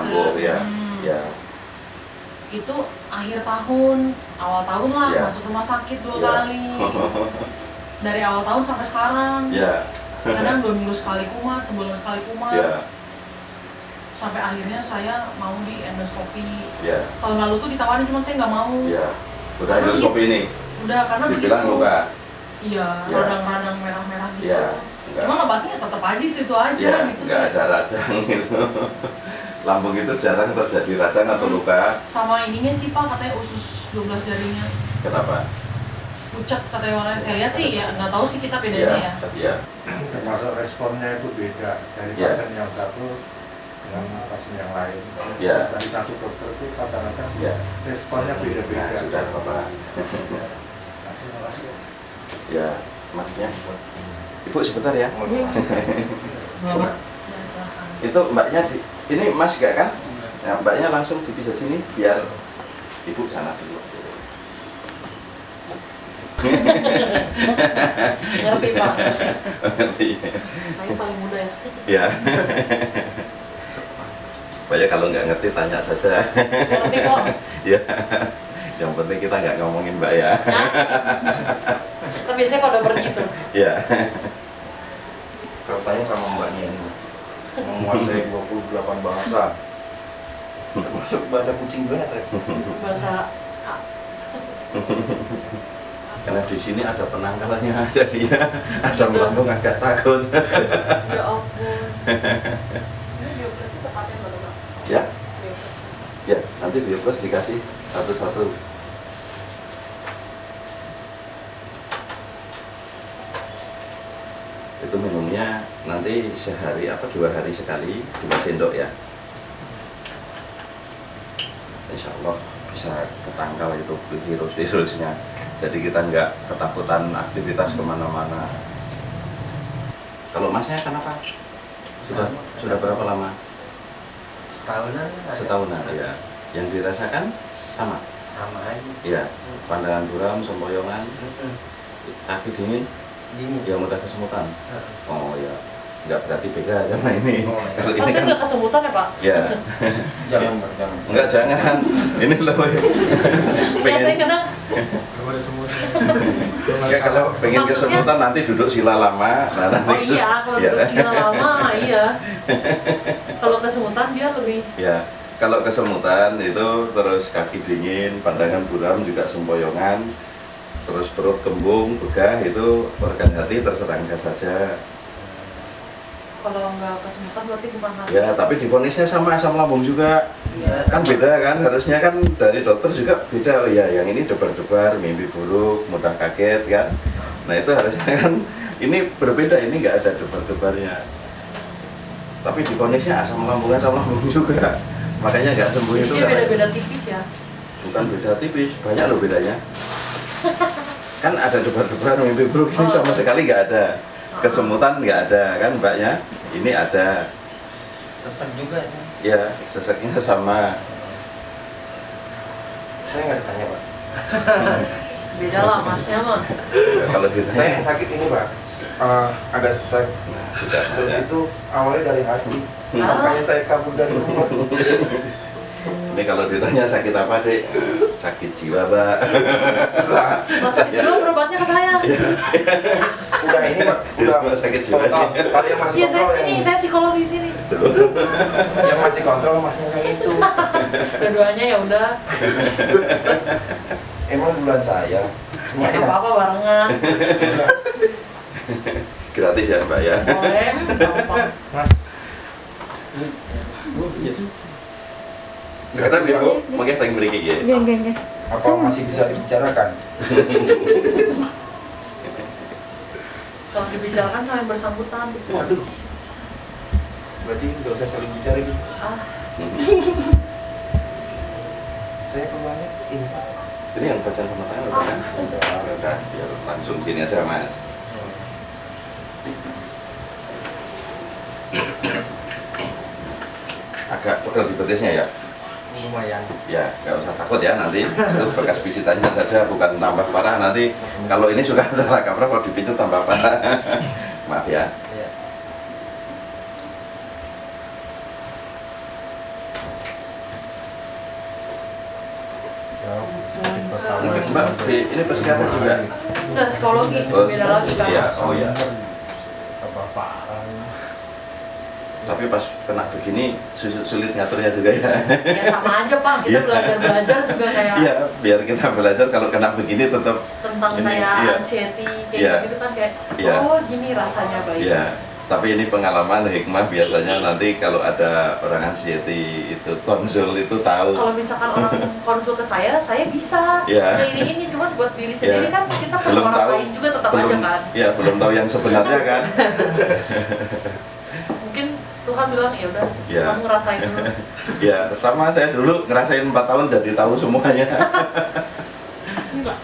kambuh ya. Ya. Itu akhir tahun, awal tahun lah masuk rumah sakit 2 kali. Dari awal tahun sampai sekarang. Kadang 2 minggu sekali kumat, sebulan sekali kumat. Sampai akhirnya saya mau di endoskopi. Tahun lalu tuh ditawarin, cuma saya nggak mau. Udah endoskopi ini? Udah, karena dibilang begitu. luka? Iya, radang-radang merah-merah gitu. Cuma ngebatnya tetap aja itu aja gitu. Nggak ada radang gitu. Lambung itu jarang terjadi radang atau luka. Sama ininya sih Pak, katanya usus 12 jarinya. Kenapa? Pucat katanya warnanya. Saya lihat sih ya, nggak tahu sih kita bedanya ya. Termasuk responnya itu beda dari pasien yang satu dengan pasien yang lain. Dari satu dokter itu kadang-kadang responnya beda-beda. Sudah Bapak. Makasih. Ya, masnya. Ibu sebentar ya. Itu mbaknya ini mas gak kan? Ya, mbaknya langsung dipisah sini biar ibu sana dulu. Ngerti Pak. Ngerti. Saya paling muda ya. Ya. Banyak kalau nggak ngerti tanya saja. Ngerti kok. Ya. Yang penting kita nggak ngomongin mbak ya. Kan biasanya kalau udah pergi tuh. Ya. Katanya sama mbaknya ini menguasai 28 bahasa, termasuk bahasa kucing banget ya. Bahasa Karena di sini ada penangkalannya, jadi ya asam lambung agak takut. ya ampun. Ini biopresi tepatnya berapa Pak? Ya, ya nanti biopres dikasih satu-satu. Itu minumnya nanti sehari 2 hari sekali 2 sendok ya. Insya Allah bisa ketangkal itu virus-virusnya. Jadi kita nggak ketakutan aktivitas kemana-mana. Kalau masnya kenapa? Sudah berapa lama? Setahunan ya. Yang dirasakan sama aja. Iya. Pandangan buram, sempoyongan, kaki dingin. Ya mudah kesemutan. Oh ya, nggak berarti beda sama ini. Kalau ini kan nggak kesemutan ya Pak? Ya. Jangan. Enggak, jangan. Ini loh. Ya saya kadang. Ya kalau pengen kesemutan nanti duduk sila lama. Nah, nanti oh iya, kalau duduk sila lama iya. Kalau kesemutan dia lebih. Ya, kalau kesemutan itu terus kaki dingin, pandangan buram juga sempoyongan. Terus perut kembung, begah, itu organ hati terserang gas saja. Kalau nggak kesemutan berarti bukan hati. Ya, tapi divonisnya sama asam lambung juga. Kan beda kan, harusnya kan dari dokter juga beda. Oh ya, yang ini debar-debar, mimpi buruk, mudah kaget kan. Nah itu harusnya kan, ini berbeda, ini nggak ada debar-debarnya. Tapi divonisnya asam lambung juga. Makanya nggak sembuh itu. Jadi beda-beda tipis ya? Bukan beda tipis, banyak loh bedanya. Kan ada debar-debar, mimpi buruk, ini sama sekali nggak ada. Kesemutan nggak ada kan mbaknya, ini ada. Sesek juga Ya, seseknya sama. Saya nggak ditanya Pak. Beda lah masnya mah. Ya, kalau ditanya, Saya yang sakit ini Pak, agak sesek. sudah Terus ya. itu awalnya dari hati, makanya saya kabur dari rumah. Ini kalau ditanya sakit apa dek? Sakit jiwa Pak. Masa itu berobatnya ke saya. Udah ini Pak, udah sakit jiwa. total. Kalau yang masih Iya saya kontrol sini, yang, saya psikologi sini. yang masih kontrol masih yang itu. Dua-duanya ya udah. Emang bulan saya. Ya apa-apa barengan. Gratis ya mbak ya. Boleh, gampang. Mas, Karena ibu mungkin tanya beri ya. Geng. apa masih bisa dibicarakan? Kalau dibicarakan sama yang bersangkutan. Waduh. Berarti nggak usah saling bicara gitu. Ah, Saya keluarnya ini Pak. Ini yang badan sama tangan udah kan? Udah, biar langsung sini aja mas. Agak pegel di betisnya ya? Lumayan. Ya, nggak usah takut ya nanti. Itu bekas pisitannya saja, bukan tambah parah nanti. Kalau ini suka salah kaprah, kalau dipijit tambah parah. Maaf ya. Iya. Mbak, ini psikiater juga? Enggak, psikologi, beda lagi kan. Iya, oh iya. Apa parah. Tapi pas kena begini sulit ngaturnya juga ya. Ya sama aja Pak, kita belajar juga kayak. Iya, biar kita belajar kalau kena begini tetap tentang ini, kayak iya. anxiety kayak gitu kan kayak Iya. oh gini rasanya baik. Iya. Tapi ini pengalaman hikmah biasanya nanti kalau ada orang anxiety itu konsul itu tahu. Kalau misalkan orang konsul ke saya bisa. Iya. Nah, ini cuma buat diri sendiri Iya. kan kita perlu Belum orang tahu, lain juga tetap belum, aja kan. Iya, belum tahu yang sebenarnya kan. Mungkin Tuhan bilang ya udah Iya. kamu ngerasain dulu. Ya, sama saya dulu ngerasain 4 tahun jadi tahu semuanya. Enggak.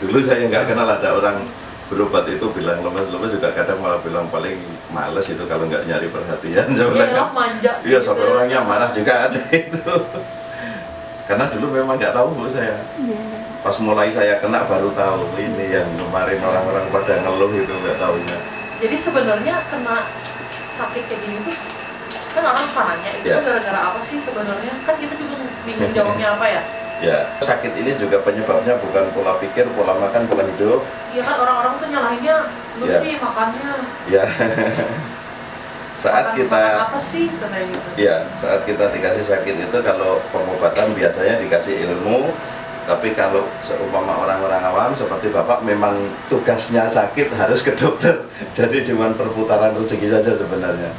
Dulu saya nggak kenal ada orang berobat itu bilang lemes-lemes juga kadang malah bilang paling males itu kalau nggak nyari perhatian. Saya bilang, Iya, manja. iya, gitu. sampai orangnya marah juga ada itu. Karena dulu memang nggak tahu Bu saya. Pas mulai saya kena baru tahu ini yang kemarin orang-orang pada ngeluh itu nggak tahunya. Jadi sebenarnya kena sakit kayak gini tuh kan orang nanya itu Ya. gara-gara apa sih sebenarnya? Kan kita juga bingung jawabnya apa ya. Ya, sakit ini juga penyebabnya bukan pola pikir, pola makan, pola hidup. Iya kan orang-orang tuh nyalahinnya lu Ya. sih makannya. Ya. Saat makan kita apa sih katanya gitu. ya, saat kita dikasih sakit itu kalau pengobatan biasanya dikasih ilmu, tapi kalau seumpama orang-orang awam seperti Bapak memang tugasnya sakit harus ke dokter. Jadi cuma perputaran rezeki saja sebenarnya.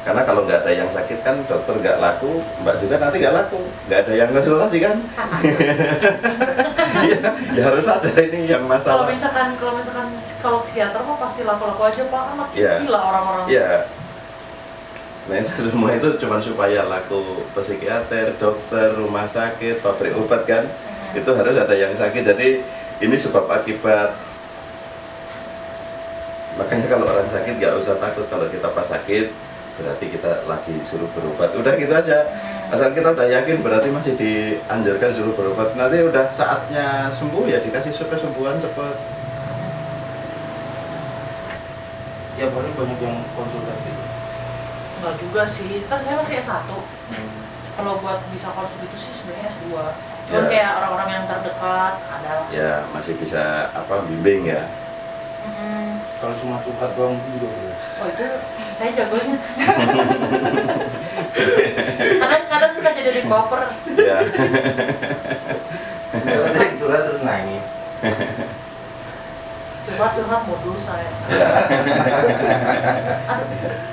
Karena kalau nggak ada yang sakit kan dokter nggak laku, Mbak juga nanti nggak laku, nggak ada yang konsultasi kan? Ya, ya harus ada ini yang Kalau masalah. misalkan kalau psikiater mah pasti laku-laku aja Pak, kan makin Iya. gila orang-orang. Iya. Nah itu semua itu cuma supaya laku psikiater, dokter, rumah sakit, pabrik obat kan, itu harus ada yang sakit. Jadi ini sebab akibat. Makanya kalau orang sakit nggak usah takut kalau kita pas sakit. Berarti kita lagi suruh berobat, udah gitu aja. Asal kita udah yakin berarti masih dianjurkan suruh berobat. Nanti udah saatnya sembuh ya dikasih kesembuhan cepat. Ya paling banyak yang konsultasi. Enggak juga sih, kan saya masih S1. Kalau buat bisa konsul itu sih sebenarnya S2. Cuman Ya. kayak orang-orang yang terdekat ada lah. Ya masih bisa bimbing ya. Kalau cuma curhat doang itu juga boleh. Oh itu saya jagonya. Kadang suka jadi di koper. Ya. Biasanya curhat terus nangis. Curhat modus saya. Ya. Aduh,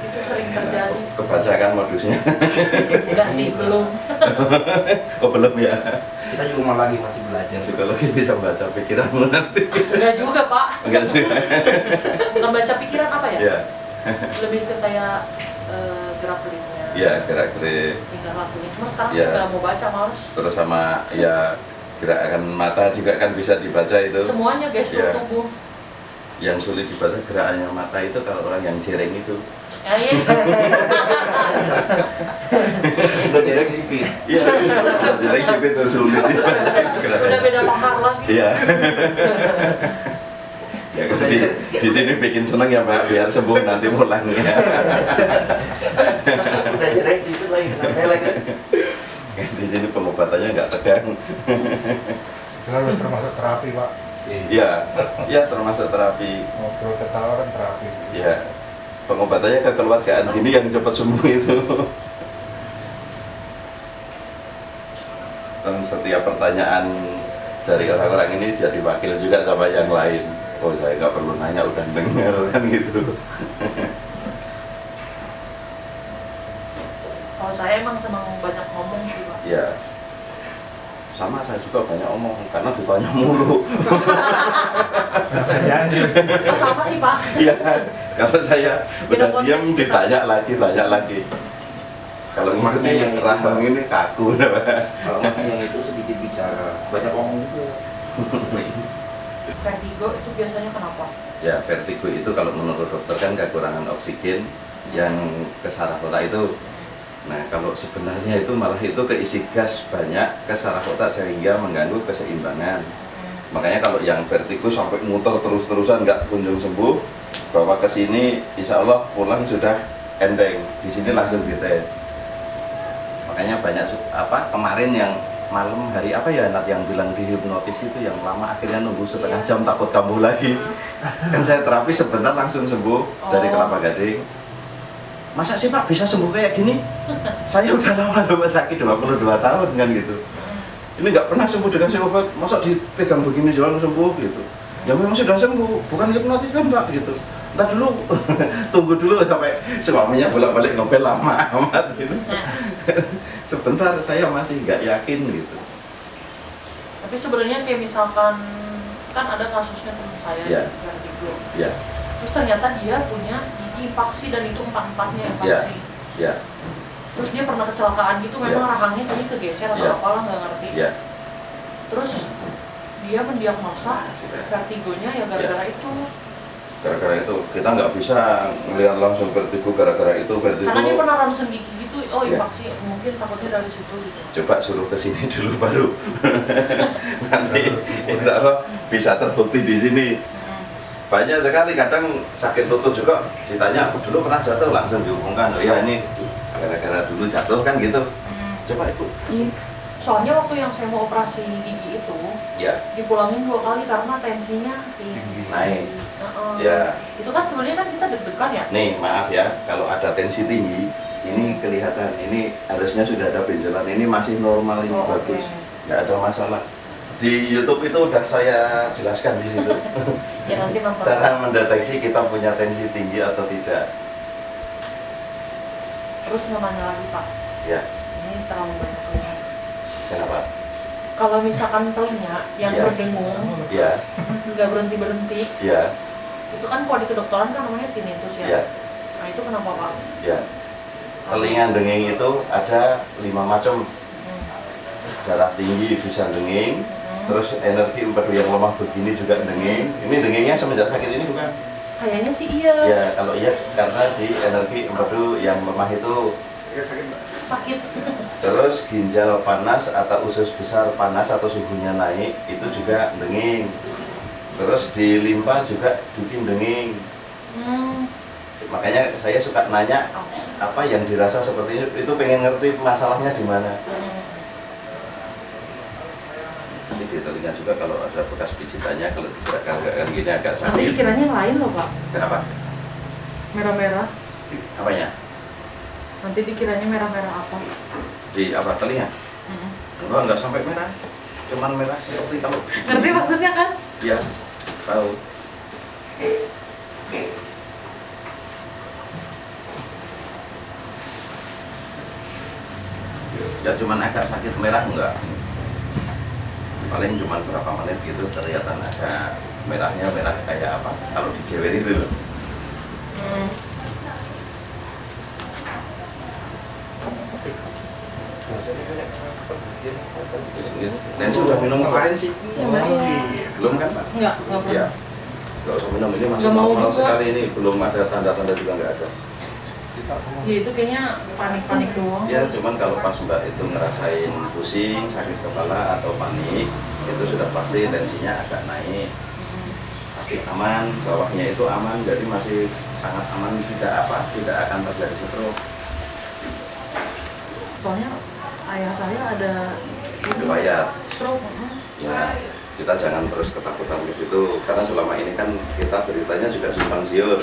itu sering terjadi. Kebacakan modusnya. Enggak sih, belum. Oh belum ya. Kita juga malah lagi masih belajar. Psikologi bisa baca pikiranmu nanti. Enggak juga, Pak. Enggak juga. Bukan baca pikiran apa ya? Ya. Lebih ke kayak gerak-geriknya. Ya gerak-gerik. Tinggal lakunya. Cuma sekarang Ya. sih nggak mau baca, males. Terus sama ya gerakan mata juga kan bisa dibaca itu. Semuanya gestur Ya. tubuh. Yang sulit dibaca gerakannya mata itu kalau orang yang jereng itu. Ya, iya. Udah direct sipit. Iya. Kalau jereng sih itu sulit dibaca gerakannya. Udah beda pakar lagi. Iya. Ya kan di sini bikin seneng ya Pak biar sembuh nanti pulangnya. Udah direct sipit lagi. Sampai lagi. Di sini pengobatannya nggak tegang. Itu kan udah termasuk terapi Pak. Iya, ya termasuk terapi. Ngobrol ketawa kan terapi. Ya, pengobatannya kekeluargaan gini yang cepat sembuh itu. Dan setiap pertanyaan dari orang-orang ini jadi wakil juga sama yang lain. Oh saya nggak perlu nanya udah dengar kan gitu. Kalau saya emang senang banyak ngomong sih, Pak. Ya, sama saya juga banyak omong karena ditanya mulu. Oh, sama sih, Pak. Iya, kalau saya Beda udah diam konteks kita. ditanya lagi. Kalau Maksudnya ngikutin yang itu, rahang Pak. ini kaku. Kalau yang itu sedikit bicara, banyak omong juga. Vertigo itu biasanya kenapa? Ya, vertigo itu kalau menurut dokter kan kekurangan oksigen yang ke saraf otak itu. Nah, kalau sebenarnya itu malah itu keisi gas banyak ke saraf otak sehingga mengganggu keseimbangan. Makanya kalau yang vertigo sampai muter terus-terusan nggak kunjung sembuh, bawa ke sini, insya Allah pulang sudah ending. Di sini langsung dites. Makanya banyak kemarin yang malam hari apa ya Nat yang bilang di hipnotis itu yang lama akhirnya nunggu setengah jam takut kambuh lagi. Kan saya terapi sebentar langsung sembuh dari kelapa gading. Masa sih Pak bisa sembuh kayak gini? Saya udah lama loh sakit 22 tahun kan gitu. Ini nggak pernah sembuh dikasih obat, masa dipegang begini jalan sembuh gitu. Ya memang sudah sembuh, bukan hipnotis kan Pak gitu. Ntar dulu, tunggu dulu sampai suaminya bolak-balik ngobel lama amat gitu. Sebentar, saya masih nggak yakin gitu. Tapi sebenarnya kayak misalkan kan ada kasusnya teman saya vertigo. Ya. Terus ternyata dia punya gigi empaksi dan itu empat-empatnya empaksi. Ya. Terus dia pernah kecelakaan gitu, memang rahangnya kayaknya kegeser atau apalah nggak ngerti. Terus dia mendiagnosa vertigonya ya gara-gara itu. Gara-gara itu kita nggak bisa melihat langsung vertigo gara-gara itu vertigo. Karena dia pernah ronsen gigi gitu, empaksi mungkin takutnya dari situ gitu. Coba suruh ke sini dulu baru. Nanti insya Allah bisa terbukti di sini. Banyak sekali kadang sakit lutut juga ditanya, aku dulu pernah jatuh langsung dihubungkan. Oh ya ini gara-gara dulu jatuh kan gitu. Coba itu. Soalnya waktu yang saya mau operasi gigi itu, dipulangin 2 kali karena tensinya tinggi. Naik. Itu kan sebenarnya kan kita deg-degan ya. Nih maaf ya, kalau ada tensi tinggi, ini kelihatan, ini harusnya sudah ada benjolan, ini masih normal, ini bagus, nggak ada masalah. Di YouTube itu udah saya jelaskan di situ. Ya nanti nonton. Cara mendeteksi kita punya tensi tinggi atau tidak. Terus mau nanya lagi Pak. Ya. Ini terlalu banyak keluhan. Kenapa? Kalau misalkan telinga yang berdengung, nggak berhenti-berhenti, itu kan kalau di kedokteran kan namanya tinnitus ya. Nah itu kenapa Pak? Telinga denging itu ada 5 macam. Darah tinggi bisa denging, terus energi empedu yang lemah begini juga denging. Ini dengingnya semenjak sakit ini bukan? Kayaknya sih iya. Ya kalau iya karena di energi empedu yang lemah itu sakit. Terus ginjal panas atau usus besar panas atau suhunya naik itu juga denging. Terus di limpa juga bikin denging. Makanya saya suka nanya apa yang dirasa seperti itu pengen ngerti masalahnya di mana. Nanti di telinga juga kalau ada bekas pijitannya kalau digerakkan gini agak sakit. Nanti dikiranya yang lain loh Pak. Kenapa? Merah-merah. Apanya? Nanti dikiranya merah-merah apa? Di apa telinga? Enggak sampai merah. Cuman merah seperti kalau. Ngerti maksudnya kan? Iya, tahu. Ya cuman agak sakit merah enggak. Paling cuma berapa menit gitu kelihatan agak merahnya merah kayak apa? Kalau di jewer itu loh. Tensi udah minum kemarin sih? Belum kan Pak? Enggak pernah. Ya, nggak usah minum, ini masih normal sekali ini, belum ada tanda-tanda juga nggak ada. Ya itu kayaknya panik-panik doang. Ya cuman kalau pas Mbak itu ngerasain pusing, sakit kepala atau panik, itu sudah pasti tensinya agak naik. Tapi aman, bawahnya itu aman, jadi masih sangat aman, tidak akan terjadi stroke. Soalnya ayah saya ada riwayat stroke. Ya, kita jangan terus ketakutan ke situ, karena selama ini kan kita beritanya juga simpang siur.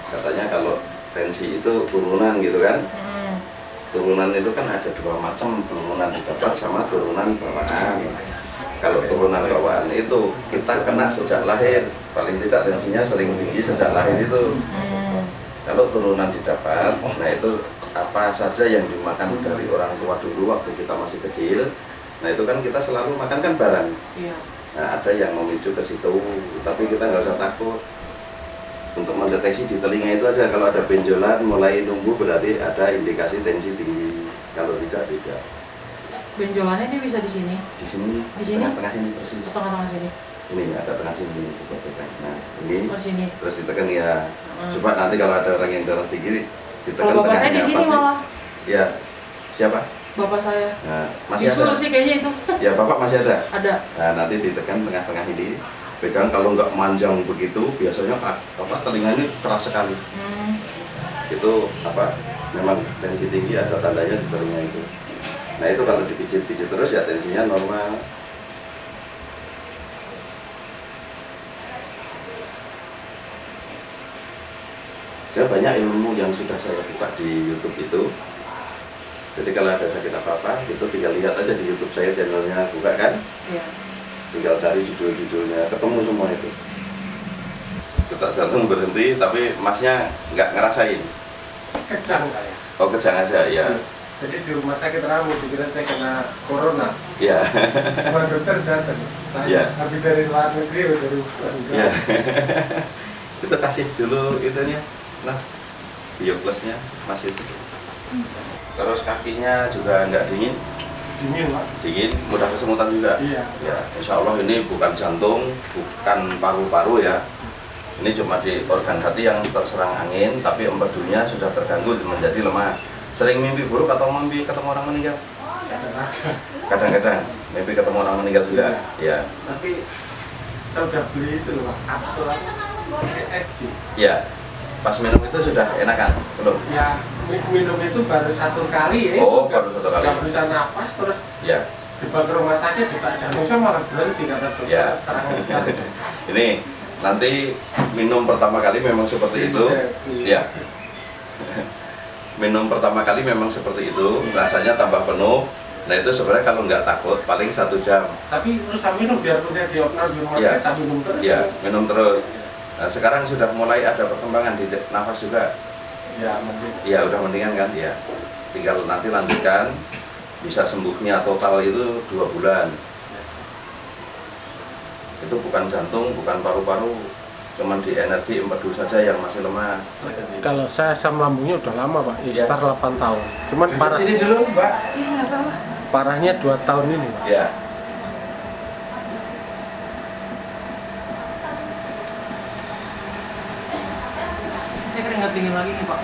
Katanya kalau tensi itu turunan gitu kan. Turunan itu kan ada 2 macam, turunan didapat sama turunan bawaan. Kalau turunan bawaan itu kita kena sejak lahir, paling tidak tensinya sering tinggi sejak lahir itu. Kalau turunan didapat, nah itu apa saja yang dimakan dari orang tua dulu waktu kita masih kecil, nah itu kan kita selalu makan kan barang. Nah ada yang memicu ke situ, tapi kita nggak usah takut. Untuk mendeteksi di telinga itu aja, kalau ada benjolan mulai numbuh berarti ada indikasi tensi tinggi, kalau tidak. Benjolannya ini bisa di sini? Di sini? Di sini? Tengah-tengah sini persis. Tengah-tengah sini? Ini agak tengah sini. Nah ini, sini. Terus ditekan ya. Coba nanti kalau ada orang yang darah tinggi, ditekan kalau bapak saya di sini pasti. malah. Ya, siapa? Bapak saya. Nah, masih disuruh ada? Sih kayaknya itu. Ya, bapak masih ada? Ada. Nah, nanti ditekan tengah-tengah ini. Pegang, kalau nggak manjang begitu, biasanya telinganya keras sekali. Itu memang tensi tinggi, ada tandanya di telinga itu. Nah itu kalau dipijit-pijit terus ya tensinya normal. Saya banyak ilmu yang sudah saya buka di YouTube itu. Jadi kalau ada sakit apa-apa, itu tinggal lihat aja di YouTube saya, channelnya buka kan. Iya. Tinggal cari judul-judulnya, ketemu semua itu. Detak jantung berhenti, tapi masnya nggak ngerasain. Kejang saya. Oh kejang aja, ya. Jadi di rumah sakit ramu, dikira saya kena corona. Iya. Semua dokter datang. Iya. Habis dari luar negeri, dari luar negeri. Iya. Itu kasih dulu itunya, nah, bioplusnya masih itu. Terus kakinya juga nggak dingin? Dingin, Pak. Dingin, mudah kesemutan juga? Iya. Ya, insya Allah ini bukan jantung, bukan paru-paru ya. Ini cuma di organ hati yang terserang angin, tapi empedunya sudah terganggu menjadi lemah. Sering mimpi buruk atau mimpi ketemu orang meninggal? Kadang-kadang mimpi ketemu orang meninggal juga? Ya. Tapi saya udah beli itu loh, Pak, kapsul ESG. Ya. Pas minum itu sudah enakan? Belum? Ya, minum itu baru 1 kali ya. Oh, baru 1 kali. Gak bisa napas, terus ya. dibawa ke rumah sakit, detak jantung saya malah berhenti, kata dokter. Ya. Serangan jantung. Ini nanti minum pertama kali memang seperti itu. Ya. Minum pertama kali memang seperti itu, rasanya tambah penuh. Nah itu sebenarnya kalau nggak takut paling 1 jam. Tapi terus saya minum, biarpun saya diopnal di rumah sakit, saya minum terus. Ya, minum terus. Nah, sekarang sudah mulai ada perkembangan di nafas juga. Ya, mending. Ya, udah mendingan kan ya. Tinggal nanti lanjutkan. Bisa sembuhnya total itu 2 bulan. Itu bukan jantung, bukan paru-paru, cuman di energi empedu saja yang masih lemah. Kalau saya asam lambungnya udah lama, Pak, sekitar 8 tahun. Cuman parah. Sini dulu, Mbak. Parahnya 2 tahun ini, Pak. Ya. Saya keringat dingin lagi nih, Pak.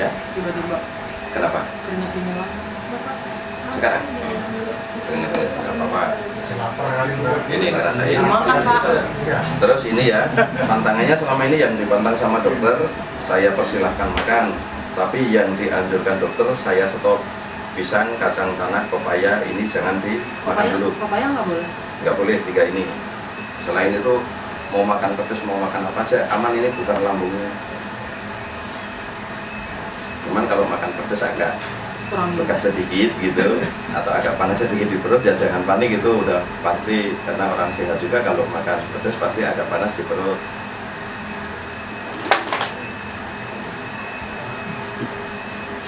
Ya. Tiba-tiba. Kenapa? Keringat dingin lagi. Sekarang? Keringat nggak apa-apa. Lapar kali Mbak. Ini ngerasain. Makan, Pak. Terus ini ya, pantangannya selama ini yang dipantang sama dokter, saya persilahkan makan. Tapi yang dianjurkan dokter, saya stop. Pisang, kacang tanah, pepaya, ini jangan dimakan dulu. Pepaya nggak boleh? Nggak boleh 3 ini. Selain itu, mau makan pedas, mau makan apa aja, aman, ini bukan lambungnya. Cuman kalau makan pedas agak bekas sedikit gitu, atau agak panas sedikit di perut, ya jangan panik, itu udah pasti, karena orang sehat juga kalau makan pedas pasti agak panas di perut.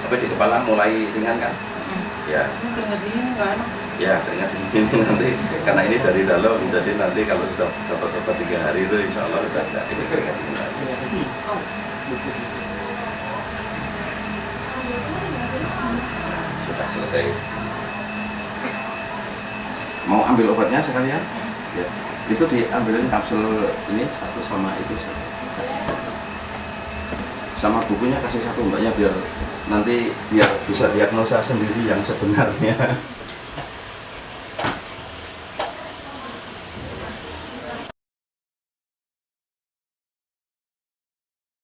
Tapi di kepala mulai ringan kan? Ya. Keringat dingin nggak enak. Ya, keringat dingin nanti, karena ini dari dalam, jadi nanti kalau sudah dapat 3 hari itu insya Allah sudah tidak ini keringat dingin lagi. Sudah selesai. Mau ambil obatnya sekalian? Ya. Itu diambilin kapsul ini 1 sama itu 1. Sama bukunya kasih 1 mbaknya, biar nanti bisa diagnosa sendiri yang sebenarnya.